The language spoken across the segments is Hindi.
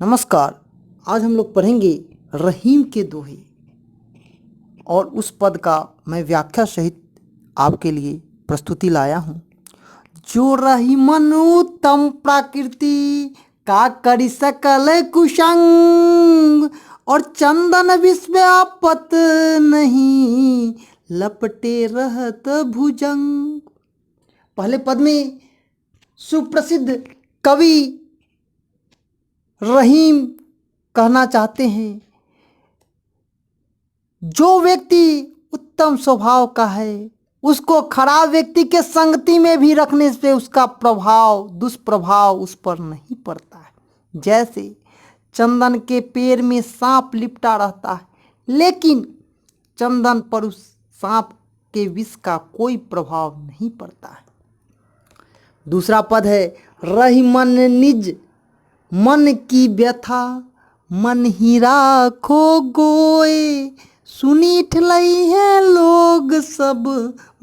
नमस्कार। आज हम लोग पढ़ेंगे रहीम के दोहे और उस पद का मैं व्याख्या सहित आपके लिए प्रस्तुति लाया हूँ। जो रहीमन उत्तम प्रकृति का करी सकल कुसंग और चंदन विश्व आपत नहीं लपटे रहत भुजंग। पहले पद में सुप्रसिद्ध कवि रहीम कहना चाहते हैं, जो व्यक्ति उत्तम स्वभाव का है उसको खराब व्यक्ति के संगति में भी रखने से उसका प्रभाव दुष्प्रभाव उस पर नहीं पड़ता है। जैसे चंदन के पेड़ में सांप लिपटा रहता है, लेकिन चंदन पर उस सांप के विष का कोई प्रभाव नहीं पड़ता है। दूसरा पद है, रहीमन निज मन की व्यथा मन ही राखो गोए, सुनी ठलई है लोग सब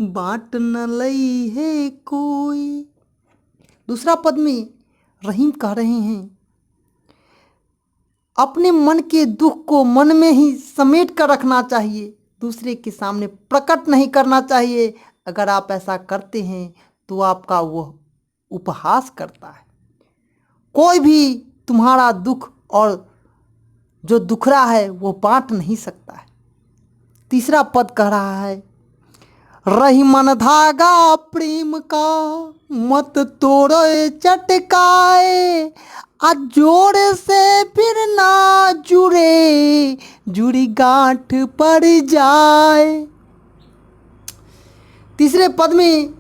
बांट न लई है कोई। दूसरा पद में रहीम कह रहे हैं, अपने मन के दुख को मन में ही समेट कर रखना चाहिए, दूसरे के सामने प्रकट नहीं करना चाहिए। अगर आप ऐसा करते हैं तो आपका वह उपहास करता है। कोई भी तुम्हारा दुख और जो दुखरा है वो बांट नहीं सकता है। तीसरा पद कह रहा है, रहीमन धागा प्रेम का मत तोड़े चटकाए, आ जोड़ से फिर ना जुड़े जुड़ी गांठ पड़ जाए। तीसरे पद में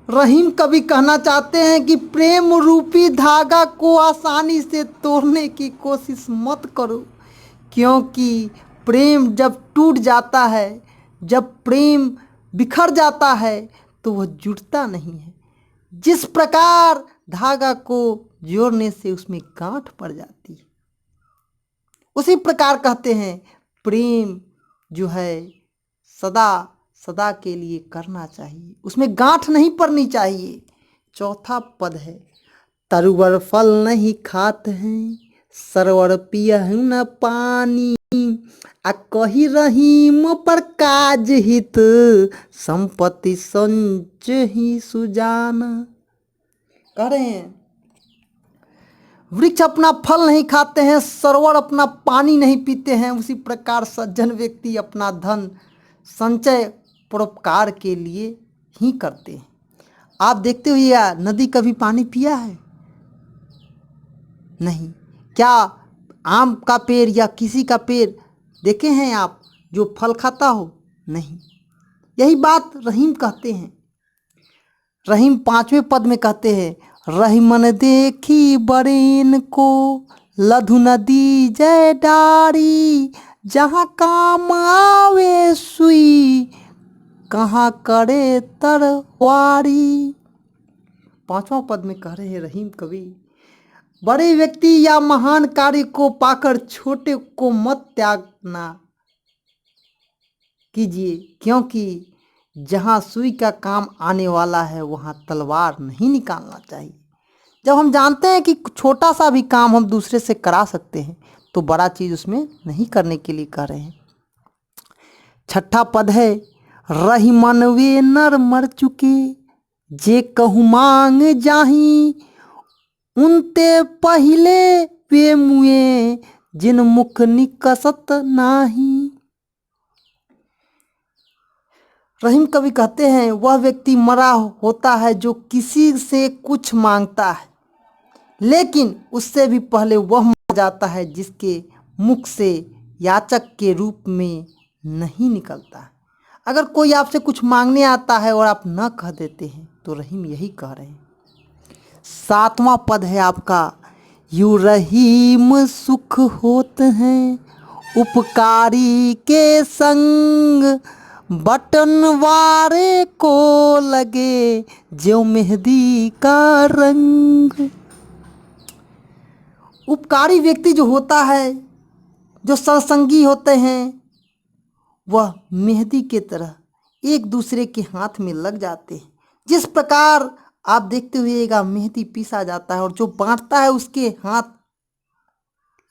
रहीम कवि कहना चाहते हैं कि प्रेम रूपी धागा को आसानी से तोड़ने की कोशिश मत करो, क्योंकि प्रेम जब टूट जाता है, जब प्रेम बिखर जाता है तो वह जुड़ता नहीं है। जिस प्रकार धागा को जोड़ने से उसमें गांठ पड़ जाती है, उसी प्रकार कहते हैं प्रेम जो है सदा सदा के लिए करना चाहिए, उसमें गांठ नहीं पड़नी चाहिए। चौथा पद है, तरुवर फल नहीं खात हैं सरवर पियहु न पानी, आ कही रहीम पर काज हित संपत्ति संच ही सुजाना। कह रहे हैं वृक्ष अपना फल नहीं खाते हैं, सरोवर अपना पानी नहीं पीते हैं, उसी प्रकार सज्जन व्यक्ति अपना धन संचय परोपकार के लिए ही करते हैं। आप देखते हो या नदी कभी पानी पिया है? नहीं। क्या आम का पेड़ या किसी का पेड़ देखे हैं आप जो फल खाता हो? नहीं। यही बात रहीम कहते हैं। रहीम पांचवें पद में कहते हैं, रहीमन देखी बरेन को लधु नदी जय डारी, जहाँ काम आवे सुई कहाँ करे तरवारी। पांचवा पद में कह रहे हैं रहीम कवि, बड़े व्यक्ति या महान कार्य को पाकर छोटे को मत त्यागना कीजिए, क्योंकि जहाँ सुई का काम आने वाला है वहाँ तलवार नहीं निकालना चाहिए। जब हम जानते हैं कि छोटा सा भी काम हम दूसरे से करा सकते हैं तो बड़ा चीज़ उसमें नहीं करने के लिए कह रहे हैं। छठा पद है, रहीमन वे नर मर चुके जे कहूँ मांग जाही, उनते पहले वे मुए जिन मुख निकसत नाही। रहीम कवि कहते हैं, वह व्यक्ति मरा होता है जो किसी से कुछ मांगता है, लेकिन उससे भी पहले वह मर जाता है जिसके मुख से याचक के रूप में नहीं निकलता है। अगर कोई आपसे कुछ मांगने आता है और आप न कह देते हैं तो रहीम यही कह रहे हैं। सातवां पद है आपका, यू रहीम सुख होत हैं उपकारी के संग, बटन वारे को लगे ज्यों मेहंदी का रंग। उपकारी व्यक्ति जो होता है, जो सत्संगी होते हैं, वह मेहंदी के तरह एक दूसरे के हाथ में लग जाते हैं। जिस प्रकार आप देखते हुएगा मेहंदी पीसा जाता है और जो बांटता है उसके हाथ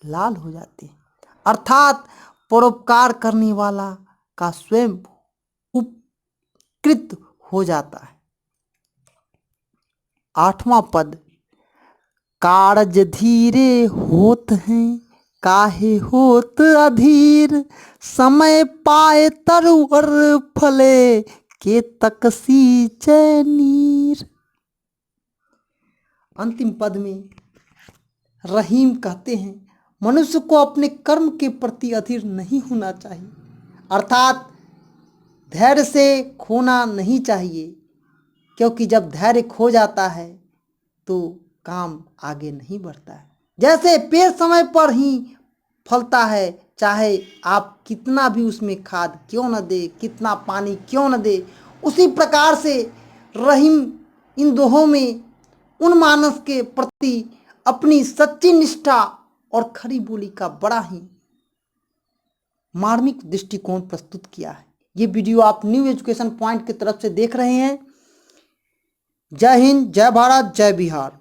लाल हो जाते हैं। अर्थात परोपकार करने वाला का स्वयं उपकृत हो जाता है। 8वां पद, कारज धीरे होत हैं काहे होत अधीर, समय पाए तरुवर फले के तक सींचे नीर। अंतिम पद में रहीम कहते हैं मनुष्य को अपने कर्म के प्रति अधीर नहीं होना चाहिए, अर्थात धैर्य से खोना नहीं चाहिए, क्योंकि जब धैर्य खो जाता है तो काम आगे नहीं बढ़ता है। जैसे पेड़ समय पर ही फलता है, चाहे आप कितना भी उसमें खाद क्यों न दे, कितना पानी क्यों न दे, उसी प्रकार से रहीम इन दोहों में उन मानस के प्रति अपनी सच्ची निष्ठा और खरी बोली का बड़ा ही मार्मिक दृष्टिकोण प्रस्तुत किया है। ये वीडियो आप न्यू एजुकेशन पॉइंट की तरफ से देख रहे हैं। जय हिंद, जय भारत, जय बिहार।